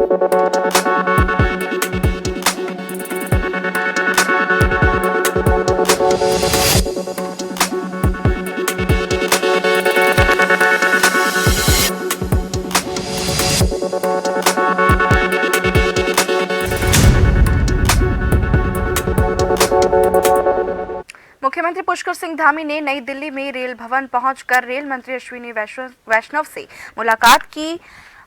मुख्यमंत्री पुष्कर सिंह धामी ने नई दिल्ली में रेल भवन पहुंचकर रेल मंत्री अश्विनी वैष्णव से मुलाकात की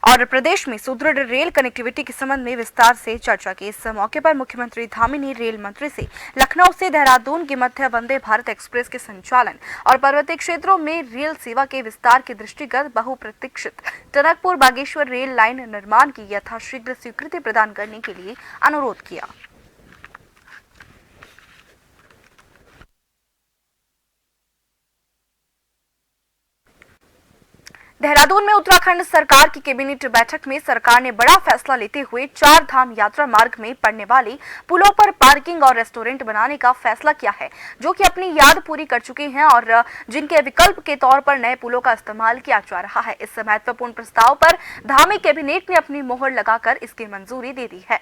और प्रदेश में सुदृढ़ रेल कनेक्टिविटी के संबंध में विस्तार से चर्चा की। इस मौके पर मुख्यमंत्री धामी ने रेल मंत्री से लखनऊ से देहरादून के मध्य वंदे भारत एक्सप्रेस के संचालन और पर्वतीय क्षेत्रों में रेल सेवा के विस्तार के दृष्टिगत बहुप्रतीक्षित टनकपुर बागेश्वर रेल लाइन निर्माण की यथाशीघ्र स्वीकृति प्रदान करने के लिए अनुरोध किया। देहरादून में उत्तराखंड सरकार की कैबिनेट बैठक में सरकार ने बड़ा फैसला लेते हुए 4 धाम यात्रा मार्ग में पड़ने वाली पुलों पर पार्किंग और रेस्टोरेंट बनाने का फैसला किया है, जो कि अपनी याद पूरी कर चुके हैं और जिनके विकल्प के तौर पर नए पुलों का इस्तेमाल किया जा रहा है। इस महत्वपूर्ण प्रस्ताव पर धामी कैबिनेट ने अपनी मोहर लगाकर इसकी मंजूरी दे दी है।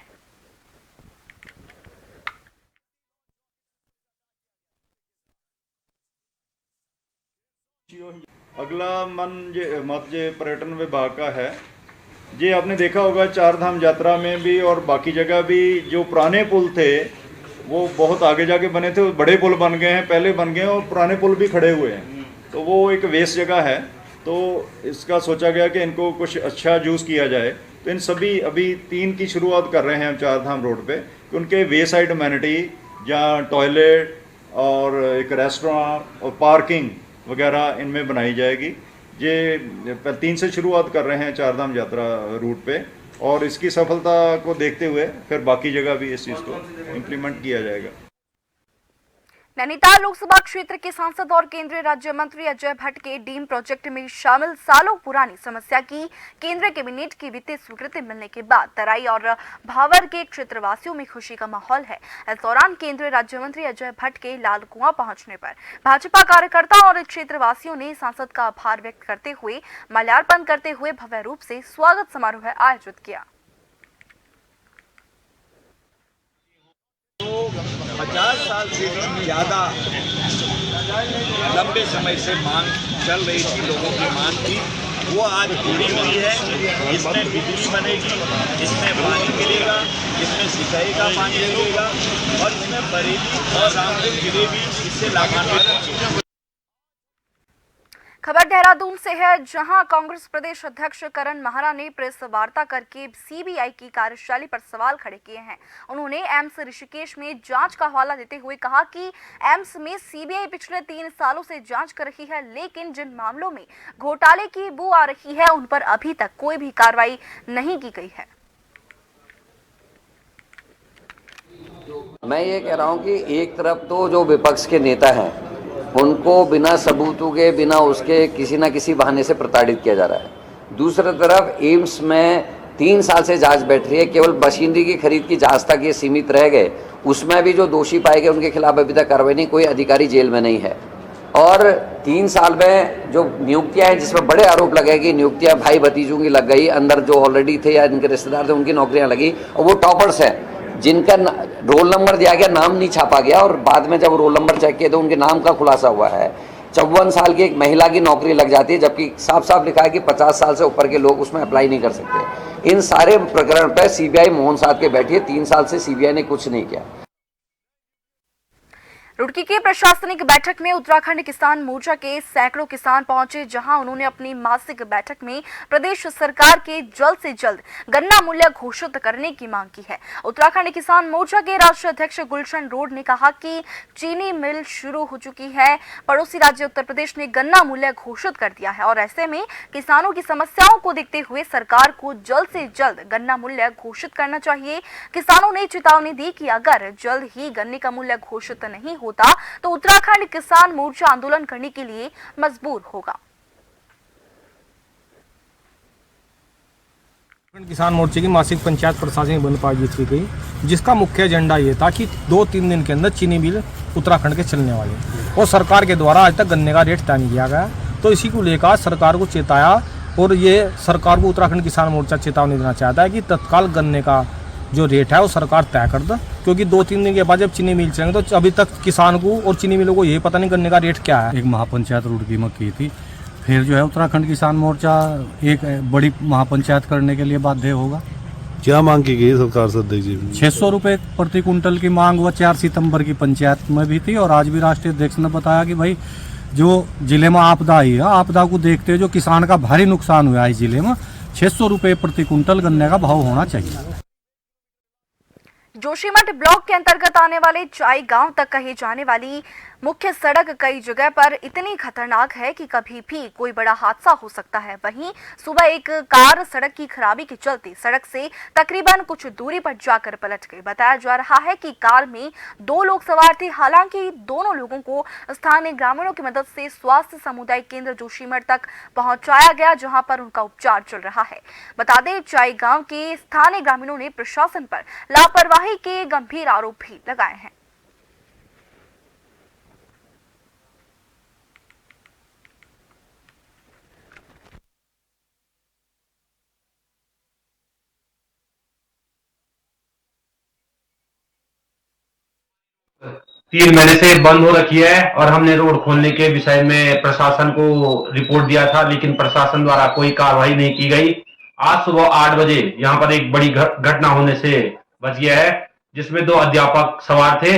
अगला मत पर्यटन विभाग का है। ये आपने देखा होगा 4 धाम यात्रा में भी और बाकी जगह भी जो पुराने पुल थे वो बहुत आगे जाके बने थे, बड़े पुल बन गए हैं, पहले बन गए हैं और पुराने पुल भी खड़े हुए हैं, तो वो एक वेस्ट जगह है। तो इसका सोचा गया कि इनको कुछ अच्छा यूज़ किया जाए। तो इन सभी अभी 3 की शुरुआत कर रहे हैं हम 4 धाम रोड पे कि उनके वे साइड अमेनिटी जहाँ टॉयलेट और एक रेस्टोरेंट और पार्किंग वगैरह इनमें बनाई जाएगी। ये 3 से शुरुआत कर रहे हैं 4 धाम यात्रा रूट पे और इसकी सफलता को देखते हुए फिर बाकी जगह भी इस चीज़ को इम्प्लीमेंट किया जाएगा। नैनीताल लोकसभा क्षेत्र के सांसद और केंद्रीय राज्य मंत्री अजय भट्ट के डीम प्रोजेक्ट में शामिल सालों पुरानी समस्या की केंद्रीय कैबिनेट की वित्तीय स्वीकृति मिलने के बाद तराई और भावर के क्षेत्रवासियों में खुशी का माहौल है। इस दौरान केंद्रीय राज्य मंत्री अजय भट्ट के लाल कुआं पहुंचने पर भाजपा कार्यकर्ता और क्षेत्रवासियों ने सांसद का आभार व्यक्त करते हुए माल्यार्पण करते हुए भव्य रूप से स्वागत समारोह आयोजित किया। 50 साल से भी ज़्यादा लंबे समय से मांग चल रही थी, लोगों की मांग थी, वो आज पूरी हुई है। इसमें बिजली बनेगी, इसमें पानी मिलेगा, इसमें सिंचाई का पानी मिलेगा और इसमें बरेली और रामपुर जिले भी इससे लाभान्वित होंगे। खबर देहरादून से है, जहां कांग्रेस प्रदेश अध्यक्ष करण माहरा ने प्रेस वार्ता करके सीबीआई की कार्यशैली पर सवाल खड़े किए हैं। उन्होंने एम्स ऋषिकेश में जांच का हवाला देते हुए कहा कि एम्स में सीबीआई पिछले 3 सालों से जांच कर रही है, लेकिन जिन मामलों में घोटाले की बू आ रही है उन पर अभी तक कोई भी कार्रवाई नहीं की गई है। मैं ये कह रहा हूँ कि एक तरफ तो जो विपक्ष के नेता हैं उनको बिना सबूतों के, बिना उसके किसी ना किसी बहाने से प्रताड़ित किया जा रहा है। दूसरी तरफ एम्स में 3 साल से जांच बैठ रही है, केवल मशीनरी की खरीद की जांच तक ये सीमित रह गए। उसमें भी जो दोषी पाए गए उनके खिलाफ अभी तक कार्रवाई नहीं, कोई अधिकारी जेल में नहीं है। और 3 साल में जो नियुक्तियां हैं जिसमें बड़े आरोप लगे कि नियुक्तियां भाई भतीजों की लग गई, अंदर जो ऑलरेडी थे या इनके रिश्तेदार थे उनकी नौकरियां लगी, और वो टॉपर्स हैं जिनका रोल नंबर दिया गया, नाम नहीं छापा गया और बाद में जब रोल नंबर चेक किए तो उनके नाम का खुलासा हुआ है। 54 साल की एक महिला की नौकरी लग जाती है, जबकि साफ साफ लिखा है कि 50 साल से ऊपर के लोग उसमें अप्लाई नहीं कर सकते। इन सारे प्रकरण पर सीबीआई मौन साध के बैठी है। 3 साल से सीबीआई ने कुछ नहीं किया। रुड़की की प्रशासनिक बैठक में उत्तराखंड किसान मोर्चा के सैकड़ों किसान पहुंचे, जहां उन्होंने अपनी मासिक बैठक में प्रदेश सरकार के जल्द से जल्द गन्ना मूल्य घोषित करने की मांग की है। उत्तराखंड किसान मोर्चा के राष्ट्रीय अध्यक्ष गुलशन रोड ने कहा कि चीनी मिल शुरू हो चुकी है, पड़ोसी राज्य उत्तर प्रदेश ने गन्ना मूल्य घोषित कर दिया है और ऐसे में किसानों की समस्याओं को देखते हुए सरकार को जल्द से जल्द गन्ना मूल्य घोषित करना चाहिए। किसानों ने चेतावनी दी कि अगर जल्द ही गन्ने का मूल्य घोषित नहीं होता तो उत्तराखंड किसान मोर्चा आंदोलन करने के लिए मजबूर होगा। किसान मोर्चे की मासिक पंचायत प्रशासनिक बंद आयोजित की गई, जिसका मुख्य एजेंडा ये था कि 2-3 दिन के अंदर चीनी मिल उत्तराखंड के चलने वाले और सरकार के द्वारा आज तक गन्ने का रेट तय नहीं किया गया। तो इसी को लेकर सरकार को चेताया और ये सरकार को उत्तराखंड किसान मोर्चा चेतावनी देना चाहता है कि तत्काल गन्ने का जो रेट है वो सरकार तय कर दे, क्योंकि 2-3 दिन के बाद जब चीनी मिल चलेंगे तो अभी तक किसान को और चीनी मिलों को ये पता नहीं गन्ने का रेट क्या है। एक महापंचायत रुड़की में की थी, फिर जो है उत्तराखंड किसान मोर्चा एक बड़ी महापंचायत करने के लिए बाध्य होगा। क्या मांग की गई सरकार से अध्यक्ष जी? 600 रुपये प्रति कुंटल की मांग वो 4 सितंबर की पंचायत में भी थी, और आज भी राष्ट्रीय अध्यक्ष ने बताया कि भाई जो जिले में आपदा आई है, आपदा को देखते हुए जो किसान का भारी नुकसान हुआ है इस जिले में, 600 रुपये प्रति कुंटल गन्ने का भाव होना चाहिए। जोशीमठ ब्लॉक के अंतर्गत आने वाले चाई गांव तक कही जाने वाली मुख्य सड़क कई जगह पर इतनी खतरनाक है कि कभी भी कोई बड़ा हादसा हो सकता है। वहीं सुबह एक कार सड़क की खराबी के चलते सड़क से तकरीबन कुछ दूरी पर जाकर पलट गई। बताया जा रहा है कि कार में 2 लोग सवार थे। हालांकि दोनों लोगों को स्थानीय ग्रामीणों की मदद से स्वास्थ्य सामुदायिक केंद्र जोशीमठ तक पहुंचाया गया, जहां पर उनका उपचार चल रहा है। बता दें, चाई गांव के स्थानीय ग्रामीणों ने प्रशासन पर लापरवाही के गंभीर आरोप भी लगाए हैं। तीन महीने से बंद हो रखी है और हमने रोड खोलने के विषय में प्रशासन को रिपोर्ट दिया था, लेकिन प्रशासन द्वारा कोई कार्रवाई नहीं की गई। आज सुबह 8 बजे यहाँ पर एक बड़ी घटना होने से बच गया है, जिसमें 2 अध्यापक सवार थे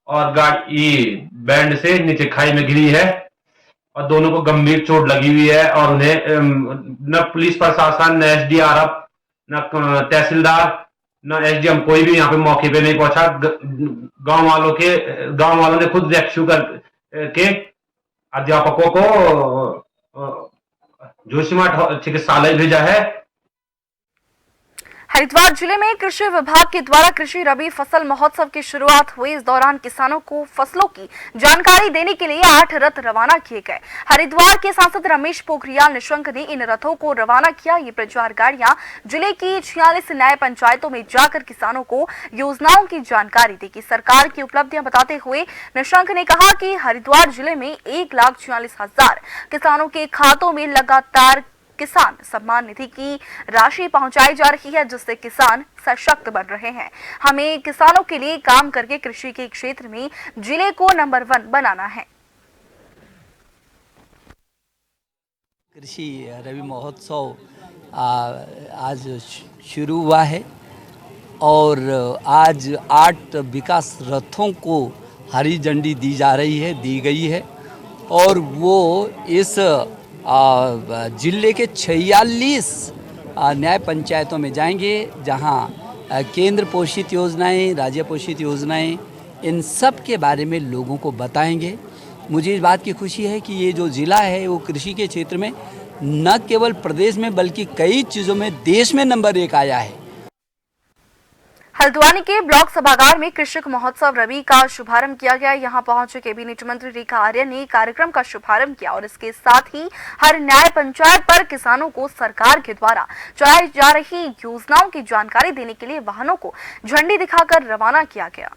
और गाड़ी बैंड से नीचे खाई में गिरी है और दोनों को गंभीर चोट लगी हुई है। और उन्हें न पुलिस प्रशासन, न SDRF, न तहसीलदार, न SDM कोई भी यहाँ पे मौके पे नहीं पहुंचा। गांव वालों ने खुद रेस्क्यू करके अध्यापकों को जोशीमठ चिकित्सालय भेजा है। हरिद्वार जिले में कृषि विभाग के द्वारा कृषि रबी फसल महोत्सव की शुरुआत हुई। इस दौरान किसानों को फसलों की जानकारी देने के लिए 8 रथ रवाना किए गए। हरिद्वार के सांसद रमेश पोखरियाल निशंक ने इन रथों को रवाना किया। ये प्रचार गाड़ियां जिले की 46 न्याय पंचायतों में जाकर किसानों को योजनाओं की जानकारी देगी। सरकार की उपलब्धियां बताते हुए निशंक ने कहा कि हरिद्वार जिले में 1,46,000 किसानों के खातों में लगातार किसान सम्मान निधि की राशि पहुंचाई जा रही है, जिससे किसान सशक्त बन रहे हैं। हमें किसानों के लिए काम करके कृषि के क्षेत्र में जिले को नंबर 1 बनाना है। कृषि रबी महोत्सव आज शुरू हुआ है और आज 8 विकास रथों को हरी झंडी दी गई है और वो इस जिले के 46 न्याय पंचायतों में जाएंगे, जहां केंद्र पोषित योजनाएं, राज्य पोषित योजनाएं, इन सब के बारे में लोगों को बताएंगे। मुझे इस बात की खुशी है कि ये जो ज़िला है वो कृषि के क्षेत्र में न केवल प्रदेश में बल्कि कई चीज़ों में देश में नंबर 1 आया है। हल्द्वानी के ब्लॉक सभागार में कृषक महोत्सव रबी का शुभारंभ किया गया। यहां पहुंचे कैबिनेट मंत्री रेखा आर्य ने कार्यक्रम का शुभारंभ किया और इसके साथ ही हर न्याय पंचायत पर किसानों को सरकार के द्वारा चलाई जा रही योजनाओं की जानकारी देने के लिए वाहनों को झंडी दिखाकर रवाना किया गया।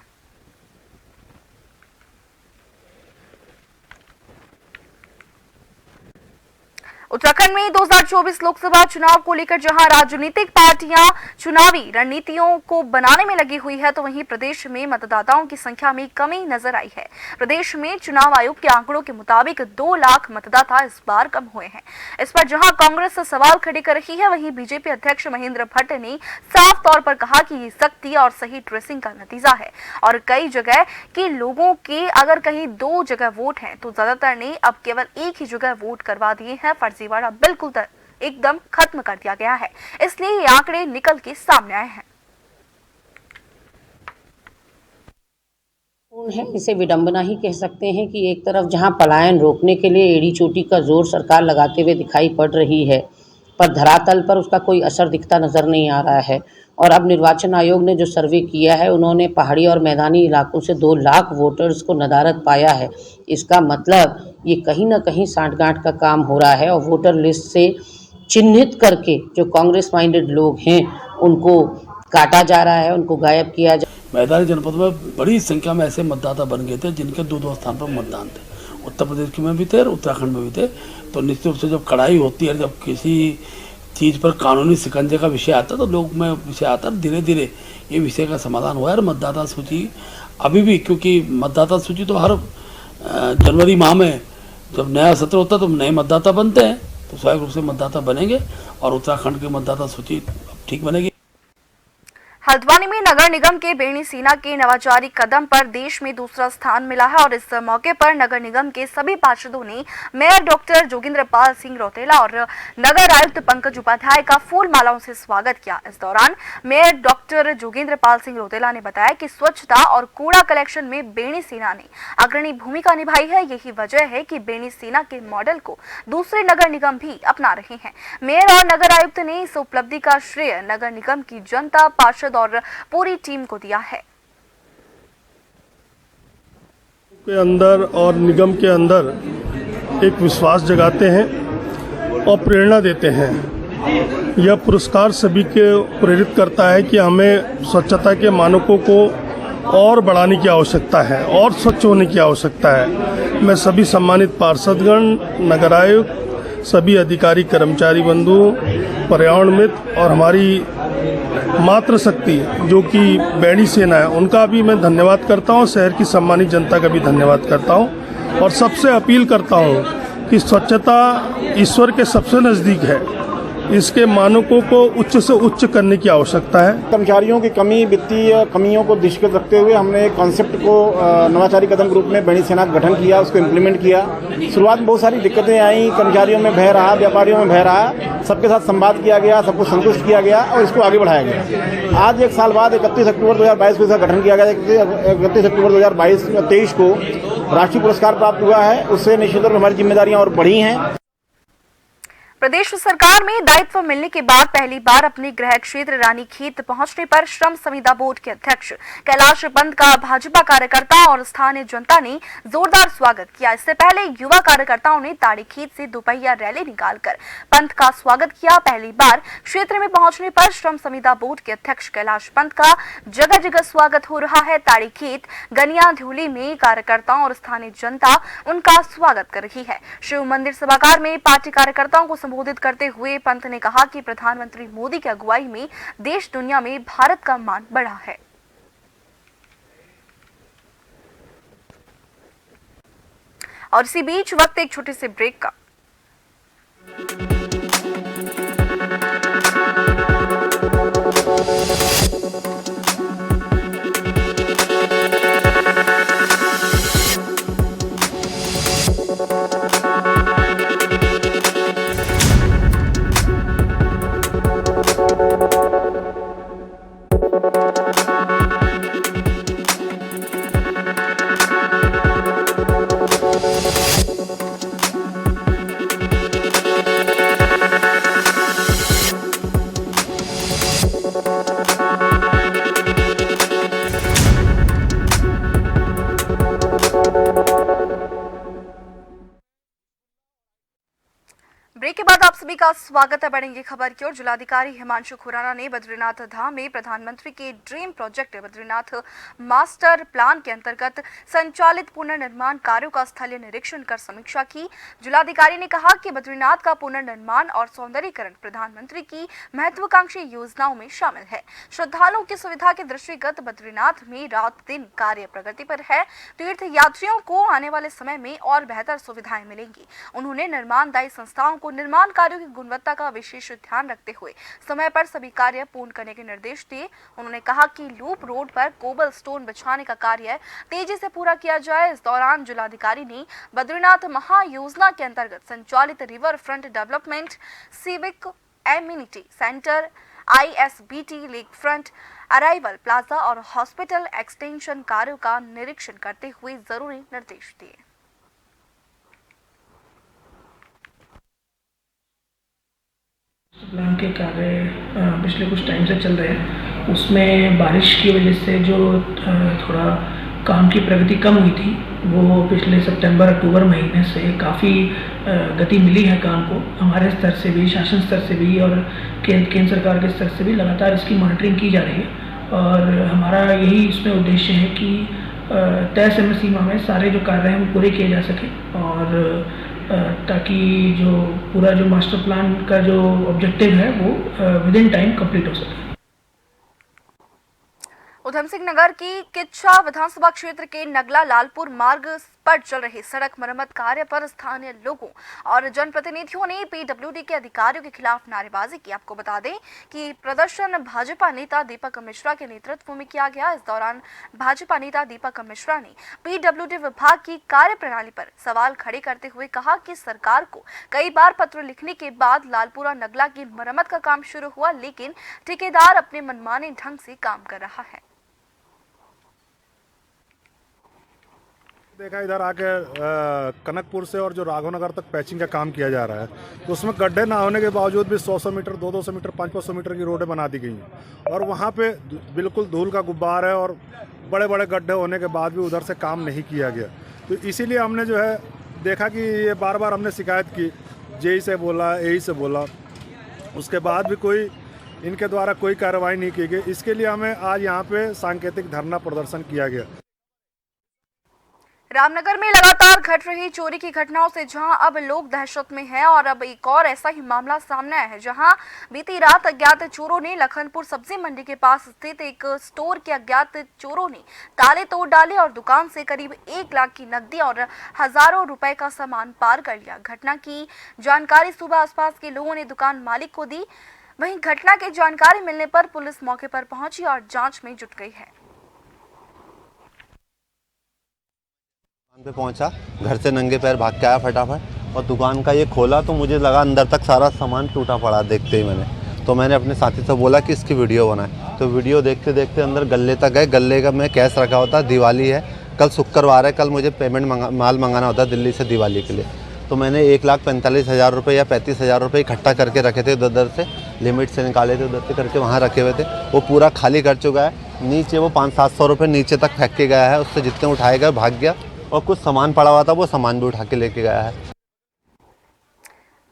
उत्तराखंड में 2024 लोकसभा चुनाव को लेकर जहां राजनीतिक पार्टियां चुनावी रणनीतियों को बनाने में लगी हुई है, तो वहीं प्रदेश में मतदाताओं की संख्या में कमी नजर आई है। प्रदेश में चुनाव आयोग के आंकड़ों के मुताबिक 2 लाख मतदाता इस बार कम हुए हैं। इस पर जहां कांग्रेस सवाल खड़े कर रही है, वहीं बीजेपी अध्यक्ष महेंद्र भट्ट ने साफ तौर पर कहा कि ये सख्ती और सही ट्रेसिंग का नतीजा है और कई जगह के लोगों के अगर कहीं 2 जगह वोट हैं तो ज्यादातर ने अब केवल एक ही जगह वोट करवा दिए हैं। फर्जीवाड़ा बिल्कुल एकदम खत्म कर दिया गया है, इसलिए ये आंकड़े निकल के सामने आए हैं। है इसे विडंबना ही कह सकते हैं कि एक तरफ जहां पलायन रोकने के लिए एड़ी चोटी का जोर सरकार लगाते हुए दिखाई पड़ रही है, पर धरातल पर उसका कोई असर दिखता नजर नहीं आ रहा है। और अब निर्वाचन आयोग ने जो सर्वे किया है, उन्होंने पहाड़ी और मैदानी इलाकों से 2 लाख वोटर्स को नदारद पाया है। इसका मतलब ये कहीं ना कहीं सांठगांठ का काम हो रहा है और वोटर लिस्ट से चिन्हित करके जो कांग्रेस माइंडेड लोग हैं उनको काटा जा रहा है, उनको गायब किया जा। मैदानी जनपद में बड़ी संख्या में ऐसे मतदाता बन गए थे जिनके 2-2 स्थान पर मतदान थे। उत्तर प्रदेश में भी थे और उत्तराखंड में भी थे। तो निश्चित रूप से जब कड़ाई होती है, जब किसी चीज़ पर कानूनी शिकंजे का विषय आता है तो लोग में विषय आता है, धीरे धीरे ये विषय का समाधान हुआ है। और मतदाता सूची अभी भी, क्योंकि मतदाता सूची तो हर जनवरी माह में जब नया सत्र होता है तो नए मतदाता बनते हैं, तो स्वाभाविक रूप से मतदाता बनेंगे और उत्तराखंड की मतदाता सूची ठीक बनेगी। हल्द्वानी में नगर निगम के बेणी सीना के नवाचारी कदम पर देश में दूसरा स्थान मिला है और इस मौके पर नगर निगम के सभी पार्षदों ने मेयर डॉक्टर जोगिंद्र पाल सिंह रौतेला और नगर आयुक्त पंकज उपाध्याय का फूल मालाओं से स्वागत किया। इस दौरान मेयर डॉक्टर जोगिंद्र पाल सिंह रौतेला ने बताया कि स्वच्छता और कूड़ा कलेक्शन में बेणी सीना ने अग्रणी भूमिका निभाई है। यही वजह है कि बेणी सीना के मॉडल को दूसरे नगर निगम भी अपना रहे हैं। मेयर और नगर आयुक्त ने इस उपलब्धि का श्रेय नगर निगम की जनता, पार्षद और पूरी टीम को दिया है। के अंदर और निगम के अंदर एक विश्वास जगाते हैं और प्रेरणा देते हैं। यह पुरस्कार सभी को प्रेरित करता है कि हमें स्वच्छता के मानकों को और बढ़ाने की आवश्यकता है और स्वच्छ होने की आवश्यकता है। मैं सभी सम्मानित पार्षदगण, नगर आयुक्त, सभी अधिकारी कर्मचारी बंधु, पर्यावरण मित्र और हमारी मातृशक्ति जो कि बेणी सेना है, उनका भी मैं धन्यवाद करता हूं। शहर की सम्मानित जनता का भी धन्यवाद करता हूं और सबसे अपील करता हूं कि स्वच्छता ईश्वर के सबसे नज़दीक है। इसके मानकों को उच्च से उच्च करने की आवश्यकता है। कर्मचारियों की कमी, वित्तीय कमियों को दृष्टिगत रखते हुए हमने एक कॉन्सेप्ट को नवाचारी कदम ग्रुप में बेणी सेना का गठन किया, उसको इम्प्लीमेंट किया। शुरुआत में बहुत सारी दिक्कतें आई, कर्मचारियों में भय रहा, व्यापारियों में भय रहा, सबके साथ संवाद किया गया, सबको संतुष्ट किया गया और इसको आगे बढ़ाया गया। आज एक साल बाद 31 अक्टूबर 2022 को इसका गठन किया गया। 31 अक्टूबर 2023 को राष्ट्रीय पुरस्कार प्राप्त हुआ है। उससे निश्चित तौर पर हमारी जिम्मेदारियां और बढ़ी हैं। प्रदेश सरकार में दायित्व मिलने के बाद पहली बार अपने गृह क्षेत्र रानीखेत पहुंचने पर श्रम संविदा बोर्ड के अध्यक्ष कैलाश पंत का भाजपा कार्यकर्ता और स्थानीय जनता ने जोरदार स्वागत किया। इससे पहले युवा कार्यकर्ताओं ने ताड़ीखेत से दोपहिया रैली निकालकर पंत का स्वागत किया। पहली बार क्षेत्र में पहुंचने पर श्रम संविदा बोर्ड के अध्यक्ष कैलाश पंत का जगह जगह स्वागत हो रहा है। ताड़ीखेत, गनिया, ध्यूली में कार्यकर्ताओं और स्थानीय जनता उनका स्वागत कर रही है। शिव मंदिर सभागार में पार्टी कार्यकर्ताओं को संबोधित करते हुए पंत ने कहा कि प्रधानमंत्री मोदी की अगुवाई में देश दुनिया में भारत का मान बढ़ा है। और इसी बीच वक्त एक छोटे से ब्रेक का। ब्रेक के बाद आप सभी का स्वागत है। बढ़ेंगे खबर की ओर। जिलाधिकारी हिमांशु खुराना ने बद्रीनाथ धाम में प्रधानमंत्री के dream project Badrinath master plan के अंतर्गत संचालित पुनर्निर्माण कार्यों का स्थलीय निरीक्षण कर समीक्षा की। जिलाधिकारी ने कहा कि बद्रीनाथ का पुनर्निर्माण और सौंदर्यीकरण प्रधानमंत्री की महत्वाकांक्षी योजनाओं में शामिल है। श्रद्धालुओं की सुविधा के दृष्टिगत बद्रीनाथ में रात दिन कार्य प्रगति पर है। तीर्थ यात्रियों को आने वाले समय में और बेहतर सुविधाएं मिलेंगी। उन्होंने निर्माणदायी संस्थाओं को निर्माण कार्यों की गुणवत्ता का विशेष ध्यान रखते हुए समय पर सभी कार्य पूर्ण करने के निर्देश दिए। उन्होंने कहा कि लूप रोड पर कोबल स्टोन बिछाने का कार्य तेजी से पूरा किया जाए। इस दौरान जिलाधिकारी ने बद्रीनाथ महायोजना के अंतर्गत संचालित river front development, civic immunity centre, ISBT lake front, arrival plaza और हॉस्पिटल एक्सटेंशन कार्यों का निरीक्षण करते हुए जरूरी निर्देश दिए। प्लान के कार्य पिछले कुछ टाइम से चल रहे हैं। उसमें बारिश की वजह से जो थोड़ा काम की प्रगति कम हुई थी, वो पिछले सितंबर-अक्टूबर महीने से काफ़ी गति मिली है काम को। हमारे स्तर से भी, शासन स्तर से भी और केंद्र सरकार के स्तर से भी लगातार इसकी मॉनिटरिंग की जा रही है। और हमारा यही इसमें उद्देश्य है कि तय समय सीमा में सारे जो कार्य हैं वो पूरे किए जा सके और ताकि जो पूरा जो मास्टर प्लान का जो ऑब्जेक्टिव है वो विद इन टाइम कंप्लीट हो सके। उधम सिंह नगर की किच्छा विधानसभा क्षेत्र के नगला लालपुर मार्ग पर चल रहे सड़क मरम्मत कार्य पर स्थानीय लोगों और जनप्रतिनिधियों ने पीडब्ल्यूडी के अधिकारियों के खिलाफ नारेबाजी की। आपको बता दें कि प्रदर्शन भाजपा नेता दीपक मिश्रा के नेतृत्व में किया गया। इस दौरान भाजपा नेता दीपक मिश्रा ने पीडब्ल्यूडी विभाग की कार्यप्रणाली पर सवाल खड़े करते हुए कहा कि सरकार को कई बार पत्र लिखने के बाद लालपुरा नगला की मरम्मत का काम शुरू हुआ, लेकिन ठेकेदार अपने मनमाने ढंग से काम कर रहा है। देखा इधर आके कनकपुर से और जो राघवनगर तक पैचिंग का काम किया जा रहा है, तो उसमें गड्ढे ना होने के बावजूद भी 100-100 मीटर 200 मीटर 500 मीटर की रोडें बना दी गई हैं और वहाँ पे बिल्कुल धूल का गुब्बार है और बड़े बड़े गड्ढे होने के बाद भी उधर से काम नहीं किया गया। तो इसीलिए हमने जो है देखा कि ये बार बार हमने शिकायत की, जेई से बोला, एई से बोला, उसके बाद भी कोई इनके द्वारा कोई कार्रवाई नहीं की गई। इसके लिए हमें आज यहाँ पे सांकेतिक धरना प्रदर्शन किया गया। रामनगर में लगातार घट रही चोरी की घटनाओं से जहां अब लोग दहशत में हैं और अब एक और ऐसा ही मामला सामने आया है, जहां बीती रात अज्ञात चोरों ने लखनपुर सब्जी मंडी के पास स्थित एक स्टोर के अज्ञात चोरों ने ताले तोड़ डाले और दुकान से करीब 1 लाख की नकदी और हजारों रुपए का सामान पार कर लिया। घटना की जानकारी सुबह आसपास के लोगों ने दुकान मालिक को दी। वहीं घटना की जानकारी मिलने पर पुलिस मौके पर पहुंची और जांच में जुट गई है। पे पहुंचा, घर से नंगे पैर भाग के आया फटाफट और दुकान का ये खोला तो मुझे लगा अंदर तक सारा सामान टूटा पड़ा। देखते ही मैंने अपने साथी से बोला कि इसकी वीडियो बनाए, तो वीडियो देखते देखते अंदर गले तक गए। गले का मैं कैश रखा होता, दिवाली है, कल शुक्रवार है, कल मुझे पेमेंट माल मंगाना होता दिल्ली से दिवाली के लिए। तो मैंने 1,45,000 रुपये या 35,000 रुपये इकट्ठा करके रखे थे, उधर से लिमिट से निकाले थे, उधर से करके वहाँ रखे हुए थे। वो पूरा खाली कर चुका है। नीचे वो 500-700 रुपये नीचे तक फेंक के गया है, उससे जितने उठाए गए भाग गया और कुछ सामान पड़ा हुआ था वो सामान भी उठा के लेके गया है।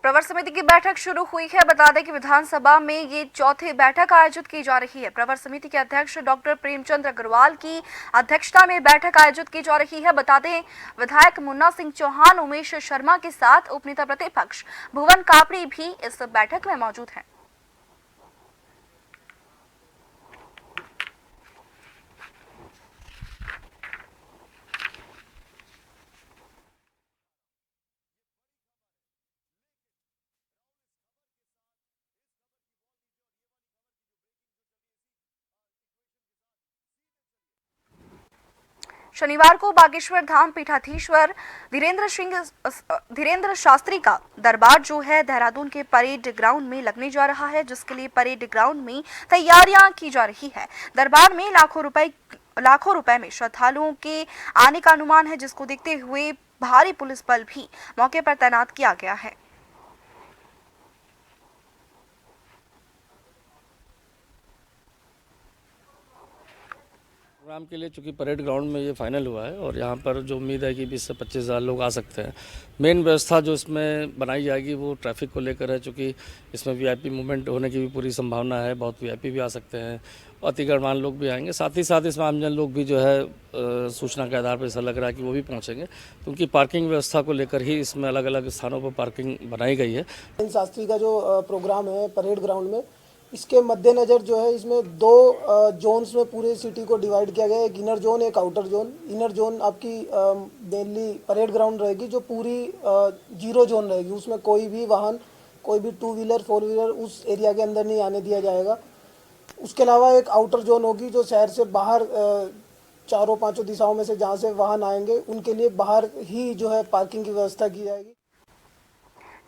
प्रवर समिति की बैठक शुरू हुई है। बता दें कि विधानसभा में ये चौथी बैठक आयोजित की जा रही है। प्रवर समिति के अध्यक्ष डॉक्टर प्रेमचंद अग्रवाल की अध्यक्षता में बैठक आयोजित की जा रही है। बता दें विधायक मुन्ना सिंह चौहान, उमेश शर्मा के साथ उपनेता प्रतिपक्ष भुवन कापड़ी भी इस बैठक में मौजूद हैं। शनिवार को बागेश्वर धाम पीठाधीश्वर धीरेन्द्र शास्त्री का दरबार जो है देहरादून के परेड ग्राउंड में लगने जा रहा है, जिसके लिए परेड ग्राउंड में तैयारियां की जा रही है। दरबार में लाखों रुपए में श्रद्धालुओं के आने का अनुमान है, जिसको देखते हुए भारी पुलिस बल भी मौके पर तैनात किया गया है। प्रोग्राम के लिए चूँकि परेड ग्राउंड में ये फाइनल हुआ है और यहाँ पर जो उम्मीद है कि 20 से 25 हज़ार लोग आ सकते हैं। मेन व्यवस्था जो इसमें बनाई जाएगी वो ट्रैफिक को लेकर है, चूँकि इसमें वीआईपी मूवमेंट होने की भी पूरी संभावना है। बहुत वीआईपी भी आ सकते हैं, अति गणमान्य लोग भी आएंगे। साथ ही साथ इसमें आमजन लोग भी जो है सूचना के आधार पर ऐसा लग रहा है कि वो भी पहुँचेंगे, क्योंकि पार्किंग व्यवस्था को लेकर ही इसमें अलग अलग स्थानों पर पार्किंग बनाई गई है। शास्त्री का जो प्रोग्राम है परेड ग्राउंड में, इसके मद्देनज़र जो है इसमें 2 जोन्स में पूरे सिटी को डिवाइड किया गया है, एक इनर जोन एक आउटर जोन। इनर जोन आपकी मेनली परेड ग्राउंड रहेगी, जो पूरी 0 जोन रहेगी। उसमें कोई भी वाहन, कोई भी 2 व्हीलर 4 व्हीलर उस एरिया के अंदर नहीं आने दिया जाएगा। उसके अलावा एक आउटर जोन होगी जो शहर से बाहर 4-5 दिशाओं में से जहाँ से वाहन आएंगे उनके लिए बाहर ही जो है पार्किंग की व्यवस्था की जाएगी।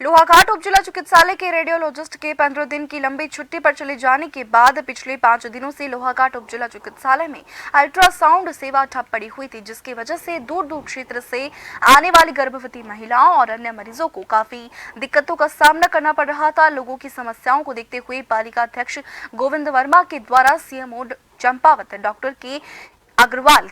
लोहाघाट उप जिला चिकित्सालय के रेडियोलॉजिस्ट के 15 दिन की लंबी छुट्टी पर चले जाने के बाद पिछले 5 दिनों से लोहाघाट उप जिला चिकित्सालय में अल्ट्रासाउंड सेवा ठप पड़ी हुई थी, जिसकी वजह से दूर दूर क्षेत्र से आने वाली गर्भवती महिलाओं और अन्य मरीजों को काफी दिक्कतों का सामना करना पड़ रहा था। लोगों की समस्याओं को देखते हुए पालिका अध्यक्ष गोविंद वर्मा के द्वारा सीएमओ चंपावत डॉक्टर के अग्रवाल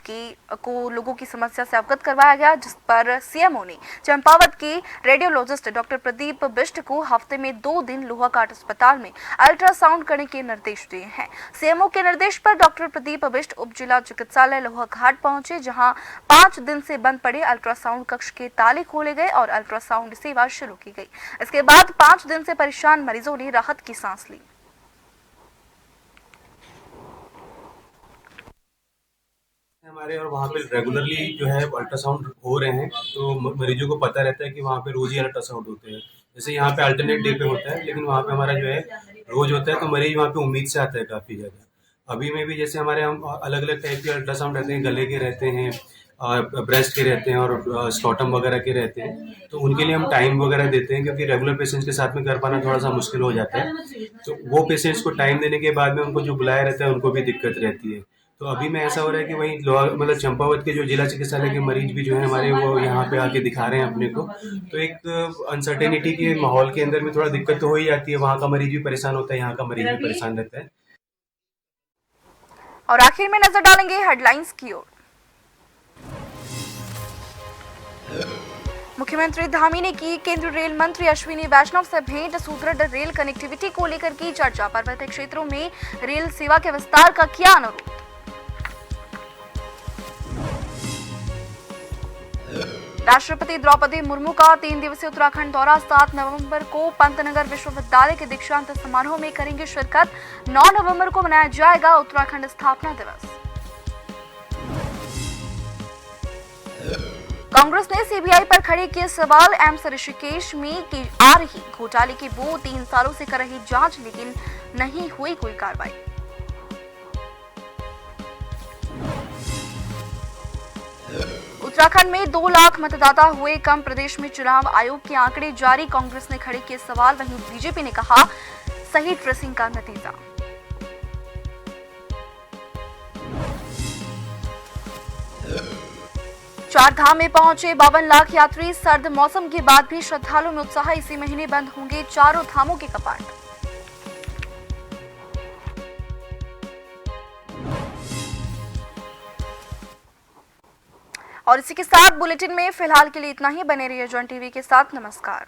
को लोगों की समस्या से अवगत करवाया गया, जिस पर सीएमओ ने चंपावत के रेडियोलॉजिस्ट डॉक्टर प्रदीप बिष्ट को हफ्ते में 2 दिन लोहाघाट अस्पताल में अल्ट्रासाउंड करने के निर्देश दिए हैं। सीएमओ के निर्देश पर डॉक्टर प्रदीप बिष्ट उप जिला चिकित्सालय लोहाघाट पहुंचे, जहां 5 दिन से बंद पड़े अल्ट्रासाउंड कक्ष के ताले खोले गए और अल्ट्रासाउंड सेवा शुरू की गई। इसके बाद 5 दिन से परेशान मरीजों ने राहत की सांस ली। हमारे और वहाँ पे रेगुलरली जो है अल्ट्रासाउंड हो रहे हैं, तो मरीजों को पता रहता है कि वहाँ पे रोज ही अल्ट्रासाउंड होते हैं। जैसे यहाँ पे अल्टरनेट डे पे होता है, लेकिन वहाँ पे हमारा जो है रोज होता है, तो मरीज वहाँ पे उम्मीद से आता है काफ़ी ज़्यादा। अभी में भी जैसे हमारे हम अलग अलग टाइप के अल्ट्रासाउंड रहते हैं, गले के रहते हैं, ब्रेस्ट के रहते हैं और स्टॉटम वगैरह के रहते हैं, तो उनके लिए हम टाइम वगैरह देते हैं, क्योंकि रेगुलर पेशेंट्स के साथ में कर पाना थोड़ा सा मुश्किल हो जाता है। तो वो पेशेंट्स को टाइम देने के बाद में उनको जो बुलाया रहता है उनको भी दिक्कत रहती है। तो अभी में ऐसा हो रहा है कि वहीं मतलब चंपावत के जो जिला चिकित्सालय के मरीज भी जो है हमारे, वो यहाँ पे आके दिखा रहे हैं अपने को। तो एक अनसर्टेनिटी के माहौल के अंदर में थोड़ा दिक्कत तो हो ही जाती है। वहाँ का मरीज भी परेशान होता है, यहाँ का मरीज भी परेशान रहता है। और आखिर में नजर डालेंगे हेडलाइंस की ओर। मुख्यमंत्री धामी ने की केंद्रीय रेल मंत्री अश्विनी वैष्णव से भेंट, सुदृढ़ रेल कनेक्टिविटी को लेकर की चर्चा। पर्वतीय क्षेत्रों में रेल सेवा के विस्तार का किया अनुरोध। राष्ट्रपति द्रौपदी मुर्मू का 3 दिवसीय उत्तराखंड दौरा, 7 नवंबर को पंतनगर विश्वविद्यालय के दीक्षांत समारोह में करेंगे शिरकत। 9 नवंबर को मनाया जाएगा उत्तराखंड स्थापना दिवस। कांग्रेस ने सीबीआई पर खड़े किए सवाल। एम्स ऋषिकेश में की आ रही घोटाले की वो 3 सालों से कर रही जांच, लेकिन नहीं हुई कोई कार्रवाई। उत्तराखंड में 2 लाख मतदाता हुए कम, प्रदेश में चुनाव आयोग के आंकड़े जारी। कांग्रेस ने खड़े किए सवाल, वहीं बीजेपी ने कहा सही ट्रेसिंग का नतीजा। चार धाम में पहुंचे 52 लाख यात्री, सर्द मौसम के बाद भी श्रद्धालुओं में उत्साह। इसी महीने बंद होंगे चारों धामों के कपाट। और इसी के साथ बुलेटिन में फिलहाल के लिए इतना ही। बने रहिए जॉन टीवी के साथ। नमस्कार।